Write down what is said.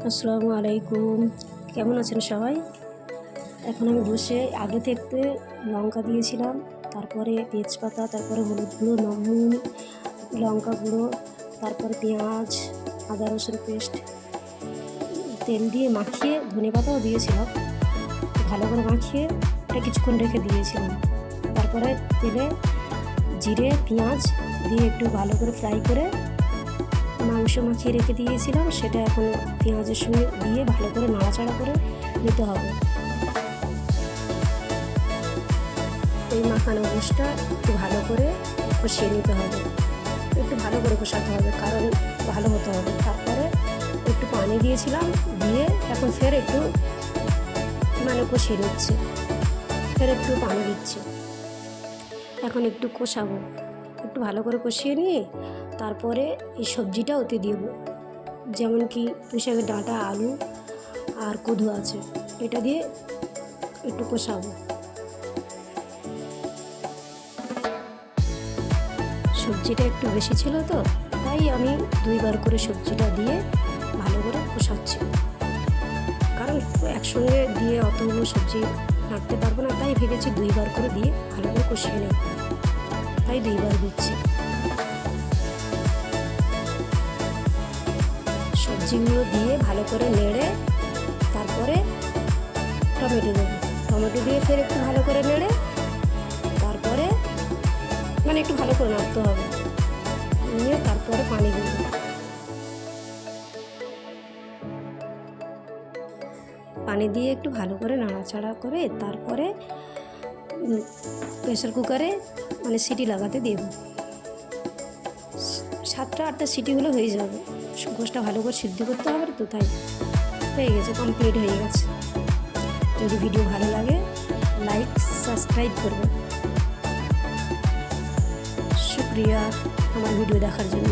আসসালামু আলাইকুম। কেমন আছেন সবাই? এখন আমি বসে আগে থাকতে লঙ্কা দিয়েছিলাম, তারপরে তেজপাতা, তারপরে হলুদ গুঁড়ো, নুন, লঙ্কা গুঁড়ো, তারপরে পেঁয়াজ, আদা রসুন পেস্ট, তেল দিয়ে মাখিয়ে ধনেপাতাও দিয়েছিলাম। ভালো করে মাখিয়ে এটা কিছুক্ষণ রেখে দিয়েছিলাম। তারপরে তেলে জিরে পেঁয়াজ দিয়ে একটু ভালো করে ফ্রাই করে মাংস মাখিয়ে রেখে দিয়েছিলাম, সেটা এখন পেঁয়াজের সঙ্গে দিয়ে ভালো করে নাড়াচাড়া করে নিতে হবে। এই মাখানো গোশটা একটু ভালো করে কষিয়ে নিতে হবে, একটু ভালো করে কষাতে হবে, কারণ ভালো হতে হবে। তারপরে একটু পানি দিয়েছিলাম, দিয়ে এখন ফের একটু কষিয়ে নিচ্ছি, ফের একটু পানি দিচ্ছি। এখন একটু কষাবো, একটু ভালো করে কষিয়ে নিয়ে তারপরে এই সবজিটা ওতে দেব, যেমন কি পুঁই শাকের ডাঁটা, আলু আর কদু আছে, এটা দিয়ে একটু কষাবো। সবজিটা একটু বেশি ছিল তো, তাই আমি দুইবার করে সবজিটা দিয়ে ভালো করে কষাচ্ছি, কারণ একসঙ্গে দিয়ে অতগুলো সবজি নাড়তে পারবো না, তাই ভেবেছি দুইবার করে দিয়ে ভালো করে কষিয়ে নেব, তাই দুইবার দিচ্ছি। সবজিগুলো দিয়ে ভালো করে নেড়ে তারপরে টমেটো দেবো, টমেটো দিয়ে ফের একটু ভালো করে নেড়ে তারপরে একটু ভালো করে নাড়তে হবে, নিয়ে তারপরে পানি দেবো। পানি দিয়ে একটু ভালো করে নাড়াচাড়া করে তারপরে প্রেসার কুকারে সিটি লাগাতে দেব। 7-8টা সিটি হলে হয়ে যাবে, গোশটা ভালো করে সিদ্ধ করতে হবে তো, তাই হয়ে গেছে, কমপ্লিট হয়ে গেছে। যদি ভিডিও ভালো লাগে লাইক সাবস্ক্রাইব করবেন। শুক্রিয়া আমার ভিডিও দেখার জন্য।